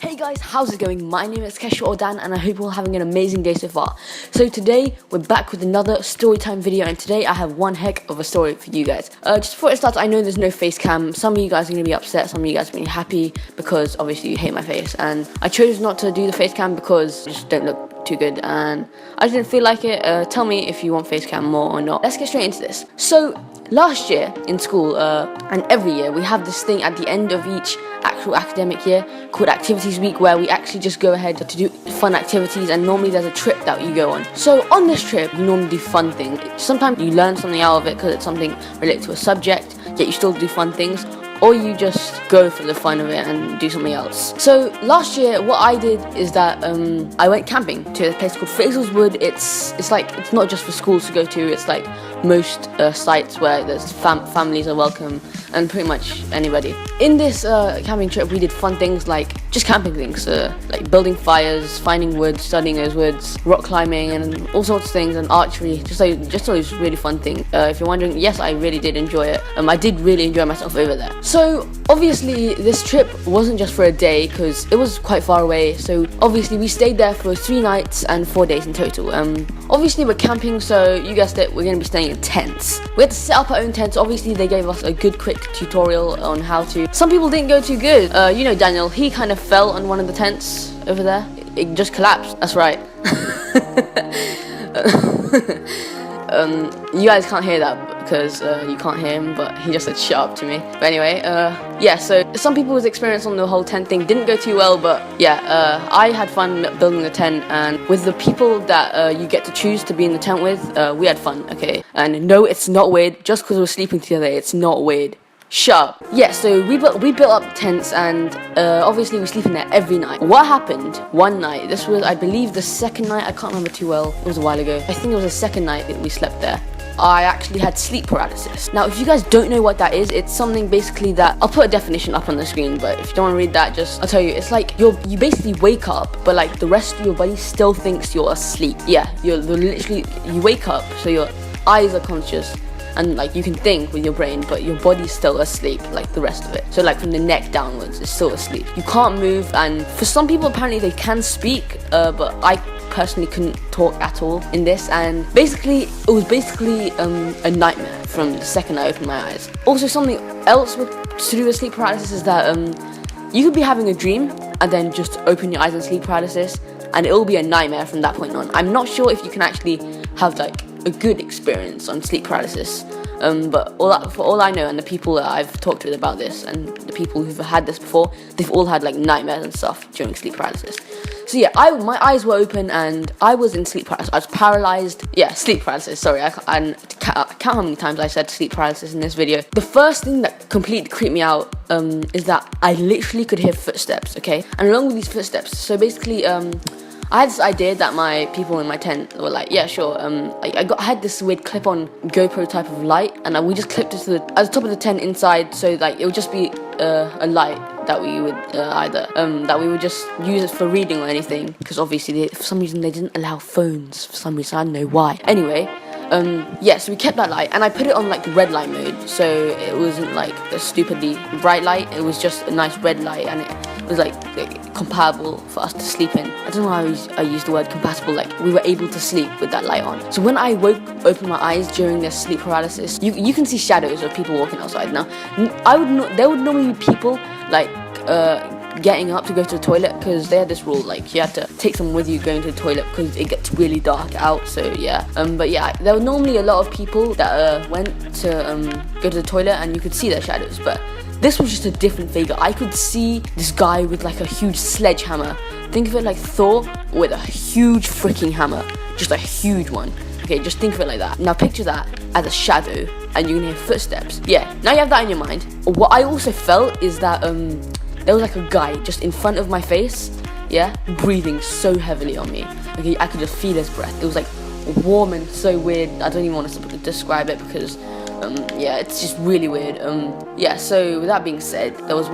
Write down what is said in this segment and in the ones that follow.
Hey guys, how's it going? My name is Kesha Ordan and I hope you're all having an amazing day so far. So today, we're back with another storytime video, and today I have one heck of a story for you guys. Just before it starts, I know there's no face cam. Some of you guys are going to be upset, some of you guys are going to be happy because obviously you hate my face. And I chose not to do the face cam because I just don't look too good and I just didn't feel like it. Tell me if you want face cam more or not. Let's get straight into this. So, last year in school, and every year, we have this thing at the end of each actual academic year called Activities Week, where we actually just go ahead to do fun activities, and normally there's a trip that you go on. So on this trip, you normally do fun things. Sometimes you learn something out of it because it's something related to a subject, yet you still do fun things, or you just go for the fun of it and do something else. So last year, what I did is that I went camping to a place called Fraser's Wood. It's not just for schools to go to. It's like most sites where there's families are welcome and pretty much anybody. In this camping trip, we did fun things like just camping things, like building fires, finding wood, studying those woods, rock climbing, and all sorts of things, and archery. Just all these really fun things. If you're wondering, yes, I really did enjoy it. I did really enjoy myself over there. So obviously, this trip wasn't just for a day because it was quite far away. So obviously, we stayed there for 3 nights and 4 days in total. Obviously, we're camping, so you guessed it, we're going to be staying in tents. We had to set up our own tents. Obviously, they gave us a good quick tutorial on how to. Some people didn't go too good. You know Daniel, he kind of fell on one of the tents over there. It just collapsed. That's right. You guys can't hear that because you can't hear him, but he just said shut up to me. But anyway, yeah, so some people's experience on the whole tent thing didn't go too well, but yeah, I had fun building the tent, and with the people that you get to choose to be in the tent with, we had fun, okay? And no, it's not weird. Just because we're sleeping together, it's not weird. Shut up. Yeah, so we built up tents, and obviously we sleep in there every night. What happened one night, this was, I believe, the second night, I can't remember too well, it was a while ago. I think it was the second night that we slept there. I actually had sleep paralysis. Now, if you guys don't know what that is, it's something basically that, I'll put a definition up on the screen, but if you don't want to read that, I'll tell you, it's like you basically wake up, but like the rest of your body still thinks you're asleep. Yeah, you wake up, so your eyes are conscious, and like you can think with your brain, but your body's still asleep, like the rest of it. So like from the neck downwards, it's still asleep. You can't move, and for some people apparently they can speak, but I personally couldn't talk at all in this, and it was basically a nightmare from the second I opened my eyes. Also, something else to do with sleep paralysis is that you could be having a dream and then just open your eyes and sleep paralysis, and it'll be a nightmare from that point on. I'm not sure if you can actually have like a good experience on sleep paralysis, but for all I know, and the people that I've talked with about this, and the people who've had this before, they've all had like nightmares and stuff during sleep paralysis. So yeah, my eyes were open and I was in sleep paralysis. I was paralyzed. Yeah, sleep paralysis. Sorry, I count how many times I said sleep paralysis in this video. The first thing that completely creeped me out is that I literally could hear footsteps. Okay, and along with these footsteps, so basically I had this idea that my people in my tent were like, yeah, sure. I had this weird clip-on GoPro type of light, and we just clipped it to at the top of the tent inside, so like it would just be a light that we would that we would just use it for reading or anything, because obviously for some reason they didn't allow phones. For some reason, I don't know why. Anyway. Yeah, so we kept that light, and I put it on like red light mode, so it wasn't like a stupidly bright light. It was just a nice red light, and it was like compatible for us to sleep in. I don't know why I used the word compatible. Like, we were able to sleep with that light on. So when I opened my eyes during this sleep paralysis, you can see shadows of people walking outside. Now, there would normally be people like getting up to go to the toilet, because they had this rule, like you had to take someone with you going to the toilet because it gets really dark out. So yeah, but yeah, there were normally a lot of people that went to go to the toilet, and you could see their shadows. But this was just a different figure. I could see this guy with like a huge sledgehammer. Think of it like Thor with a huge freaking hammer, just a huge one. Okay, just think of it like that. Now picture that as a shadow, and you can hear footsteps. Yeah, now you have that in your mind. What I also felt is that there was like a guy just in front of my face, yeah, breathing so heavily on me. Okay, I could just feel his breath. It was like warm and so weird. I don't even want to describe it because, yeah, it's just really weird. Yeah, so with that being said, there was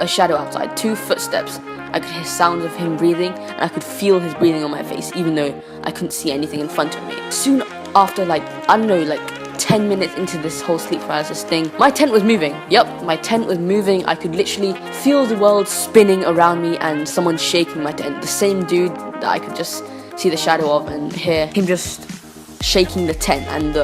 a shadow outside, 2 footsteps. I could hear sounds of him breathing, and I could feel his breathing on my face, even though I couldn't see anything in front of me. Soon after, like, I don't know, like 10 minutes into this whole sleep paralysis thing, my tent was moving. Yep, my tent was moving. I could literally feel the world spinning around me and someone shaking my tent. The same dude that I could just see the shadow of and hear him just shaking the tent, and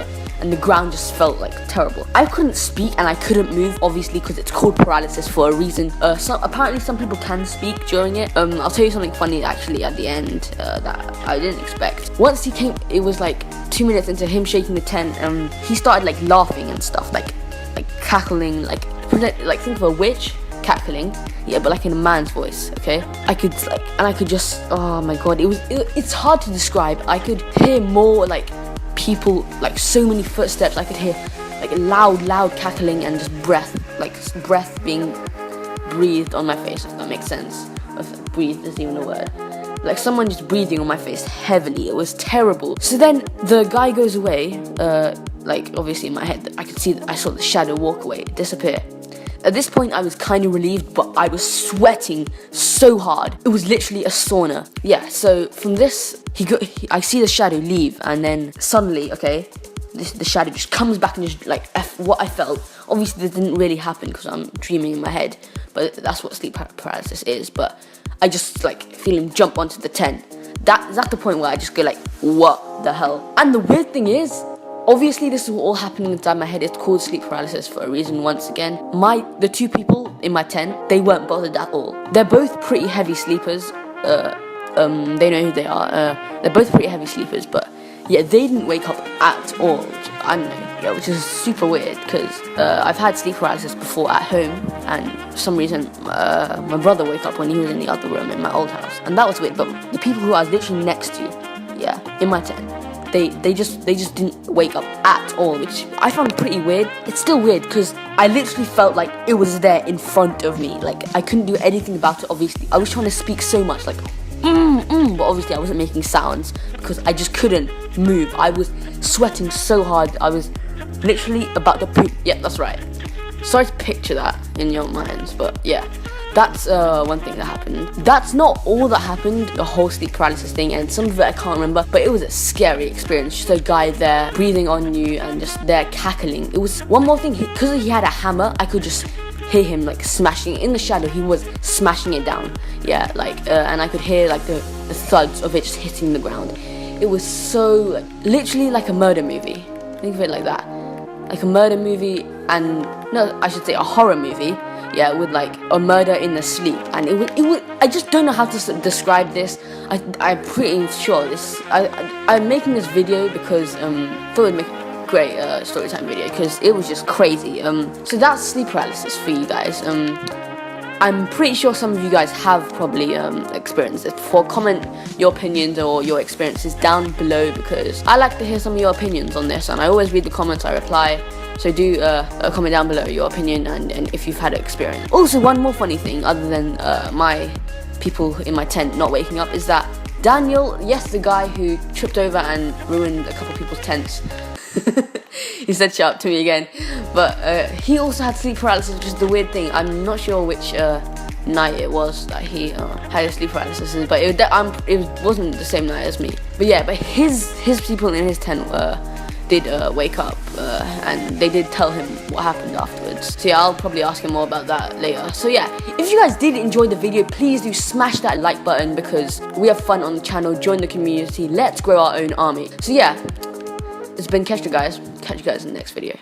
the ground just felt like terrible. I couldn't speak and I couldn't move, obviously, because it's called paralysis for a reason. Apparently some people can speak during it. I'll tell you something funny actually at the end that I didn't expect. Once he came, it was like 2 minutes into him shaking the tent, he started like laughing and stuff, like cackling, like think of a witch cackling, yeah, but like in a man's voice. Okay, I could just, oh my god, it's hard to describe. I could hear more like people, like so many footsteps. I could hear like loud cackling and just breath being breathed on my face, if that makes sense. If breathed isn't even a word. Like someone just breathing on my face heavily. It was terrible. So then the guy goes away. Like obviously in my head, I saw the shadow walk away, disappear. At this point, I was kind of relieved, but I was sweating so hard. It was literally a sauna. Yeah, so from this, I see the shadow leave, and then suddenly, okay, the shadow just comes back and just like what I felt. Obviously, this didn't really happen because I'm dreaming in my head, but that's what sleep paralysis is. But I just like feel him jump onto the tent. That's at the point where I just go like, what the hell? And the weird thing is, obviously, this is all happening inside my head. It's called sleep paralysis for a reason. Once again, the two people in my tent, they weren't bothered at all. They're both pretty heavy sleepers. They know who they are. They're both pretty heavy sleepers, but yeah, they didn't wake up at all. I don't know, yeah, which is super weird because I've had sleep paralysis before at home, and for some reason, my brother woke up when he was in the other room in my old house, and that was weird. But the people who I was literally next to, yeah, in my tent, they just didn't wake up at all, which I found pretty weird. It's still weird because I literally felt like it was there in front of me. Like I couldn't do anything about it. Obviously, I was trying to speak so much, like but obviously I wasn't making sounds because I just couldn't move. I was sweating so hard. I was literally about to poop. Yeah, that's right. Sorry to picture that in your minds, but yeah. That's one thing that happened. That's not all that happened, the whole sleep paralysis thing, and some of it I can't remember, but it was a scary experience. Just a guy there breathing on you and just there cackling. It was one more thing, because he had a hammer, I could just hear him like smashing in the shadow. He was smashing it down, yeah, like and I could hear like the thuds of it just hitting the ground. It was so literally like a murder movie. Think of it like that, like a murder movie, and no, I should say a horror movie. Yeah, with like a murder in the sleep, and it would. I just don't know how to describe this. I'm pretty sure this. I'm making this video because thought it would make a great story time video because it was just crazy. So that's sleep paralysis for you guys. I'm pretty sure some of you guys have probably experienced this before. Comment your opinions or your experiences down below because I like to hear some of your opinions on this, and I always read the comments. I reply. So do comment down below your opinion and if you've had an experience. Also, one more funny thing other than my people in my tent not waking up is that Daniel, yes, the guy who tripped over and ruined a couple people's tents, he said shut up to me again, but he also had sleep paralysis, which is the weird thing. I'm not sure which night it was that he had a sleep paralysis, but it wasn't the same night as me. But yeah, but his people in his tent did wake up and they did tell him what happened afterwards. So yeah, I'll probably ask him more about that later. So yeah, if you guys did enjoy the video, please do smash that like button because we have fun on the channel. Join the community. Let's grow our own army. So yeah, it's been Kestra, guys. Catch you guys in the next video.